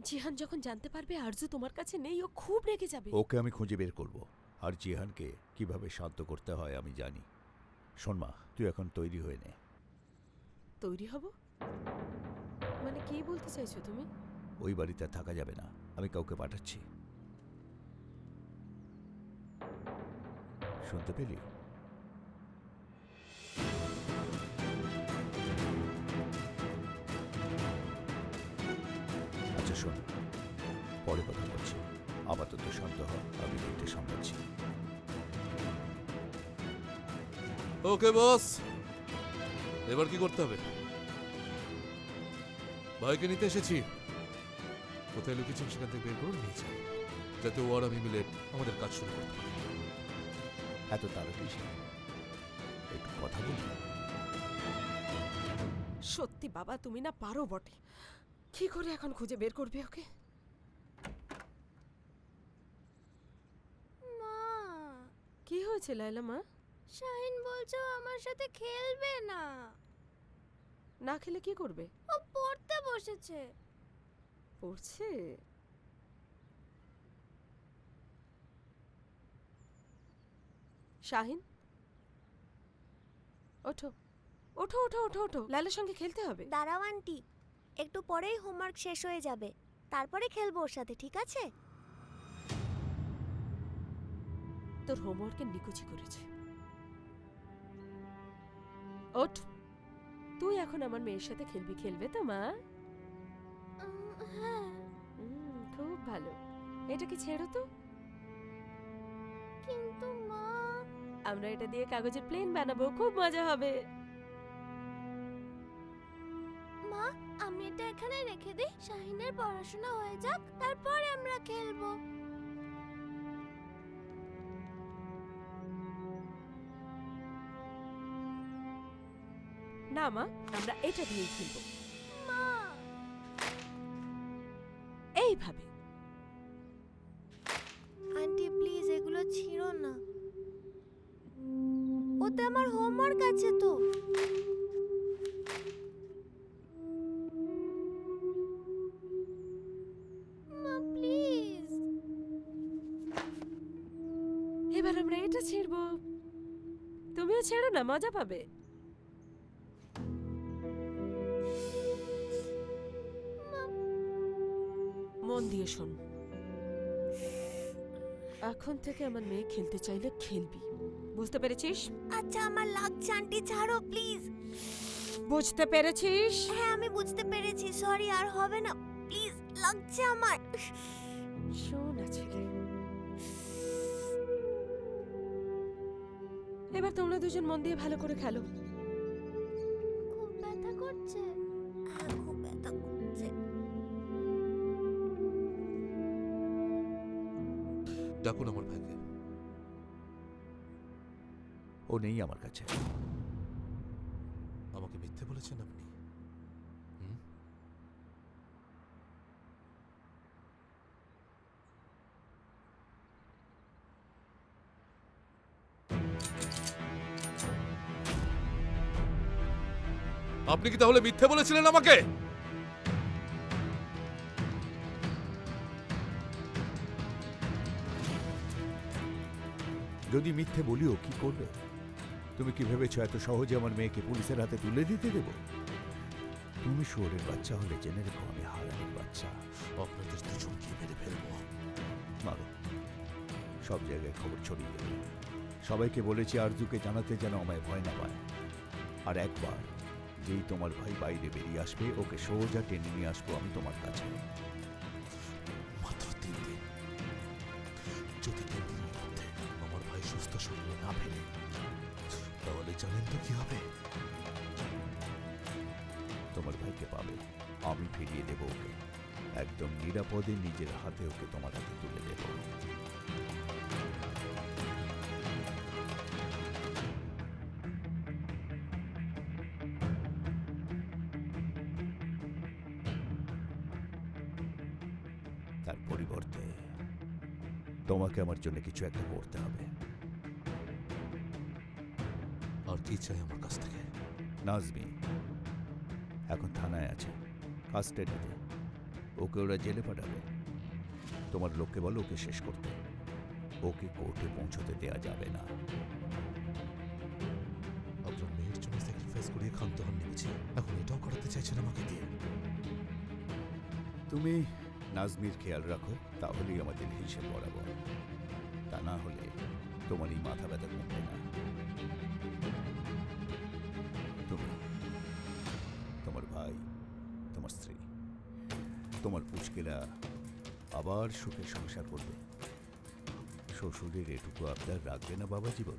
জিহান যখন জানতে পারবে আরজু তোমার কাছে নেই, ও খুব রেগে যাবে। ওকে আমি খুঁজে বের করব, আর জিহানকে কিভাবে শান্ত করতে হয় আমি জানি। শোন মা, তুই এখন তৈরি হয়ে নে। তৈরি হব মানে কি বলতে চাইছো তুমি? ওই বাড়িতে থাকা যাবে না, আমি কাউকে পাঠাচ্ছি। শুনতে পেলি? আচ্ছা শোন, পরে কথা বলছি, আপাতত শান্ত হ, আমি দিকটা সামলাচ্ছি। ওকে বস, এবার কি করতে হবে? ভাইকে নিতে এসেছি, কোথায় লুকিয়েছেন সেখান থেকে বের করে নিয়ে যাই, যাতে ও আর আমি মিলে আমাদের কাজ শুরু করতে পারি। এত তাড়াতাড়ি একটু কথা বলি। সত্যি বাবা, তুমি না পারো বটে। কি করে এখন খুঁজে বের করবে ওকে? মা, কি হয়েছে লাইলা মা? শাহিন বলছে ও আমার সাথে খেলবে না। না খেলে কি করবে? ও পড়তে বসেছে। পড়ছে? শাহিন, ওঠো ওঠো ওঠো ওঠো ওঠো, লাইলার সঙ্গে খেলতে হবে। দাঁড়াও আন্টি, একটু পরেই হোমওয়ার্ক শেষ হয়ে যাবে, তারপরে খেলবো ওর সাথে, ঠিক আছে? তোর হোমওয়ার্কের নিকুচি করেছে। ওঠ, তুই এখন আমার মেয়ের সাথে খেলবি। খেলবে তো মা? হ্যাঁ, খুব ভালো। এটাকে ছেড়ো তো। কিন্তু মা, আমরা এটা দিয়ে কাগজের প্লেন বানাবো, খুব মজা হবে। মা, আমি এটা এখানে রেখে দিই, শাহিনের পড়াশোনা হয়ে যাক, তারপরে আমরা খেলবো। না মা, আমরা এটা দিয়েই খেলবো, মা, এইভাবে। আন্টি প্লিজ এগুলো ছিঁড়ো না, ওতে আমার হোমওয়ার্ক আছে তো। মা প্লিজ। এবার আমরা এটা ছেড়বো, তুমিও ছেড়ো না, মজা পাবে। মন দিয়ে শোন, এখন থেকে আমার মেয়ে খেলতে চাইলে খেলবি, বুঝতে পেরেছিস? আচ্ছা, আমার লাগছে আন্টি, ছাড়ো প্লিজ। বুঝতে পেরেছিস? হ্যাঁ, আমি বুঝতে পেরেছি, সরি, আর হবে না, প্লিজ, লাগছে আমার। শোন ছেলে, এবার তোমরা দুজন মন দিয়ে ভালো করে খেলো। খুব ব্যথা করছে। হ্যাঁ, খুব ব্যথা করছে। ডাকুন আমার ভাইকে। ও নেই আমার কাছে। আমাকে মিথ্যে বলেছেন আপনি? আপনি কি তাহলে মিথ্যে বলেছিলেন আমাকে? যদি মিথ্যে বলিও কি করবে? তুমি কি ভেবেছো এত সহজে আমার মেয়েকে পুলিশের হাতে তুলে দিতে দেব? তুমি শুয়োরের বাচ্চা হলে জেনে রেখো আমি হারানের বাচ্চা। আপনাদের তো চমকিয়ে মেরে ফেলবো। মারো, সব জায়গায় খবর ছড়িয়ে দেবে। সবাইকে বলেছি আরজুকে জানাতে যেন আমায় ভয় না পায়। আর একবার যেই তোমার ভাই বাইরে বেরিয়ে আসবে, ওকে সোজা টেনে নিয়ে আসবো আমি তোমার কাছে। মাত্র 3 দিন। যদি 3 দিনের মধ্যে আমার ভাই সুস্থ শরীরে না ফেলে, তাহলে জানেন তো কি হবে? তোমার ভাইকে পাবে, আমি ফিরিয়ে দেবো ওকে, একদম নিরাপদে নিজের হাতে ওকে তোমার হাতে তুলে দেব। তার পরিবর্তে তোমাকে আমার জন্য কিছু একটা করতে হবে। আর কি চাই আমার কাছ থেকে? নাজমি এখন থানায় আছে, কাস্টাডিতে। ওকে ওরা জেলে পাঠাবে। তোমার লোককে বলো ওকে শেষ করতে। ওকে কোর্টে পৌঁছতে দেয়া যাবে না। আপনার মেয়ের জন্য স্যাক্রিফাইস করিয়ে ক্ষান্ত হন নিয়েছি, এখন এটাও করাতে চাইছেন আমাকে দিয়ে। তুমি নাজমির খেয়াল রাখো, তাহলেই আমাদের হিসেব বরাবর। তা না হলে তোমার এই মাথা ব্যথা কমবে না। তুমি, তোমার ভাই, তোমার স্ত্রী, তোমার পুচকেরা আবার সুখে সংসার করবে। শ্বশুরের এটুকু আবদার রাখবে না বাবা জীবন?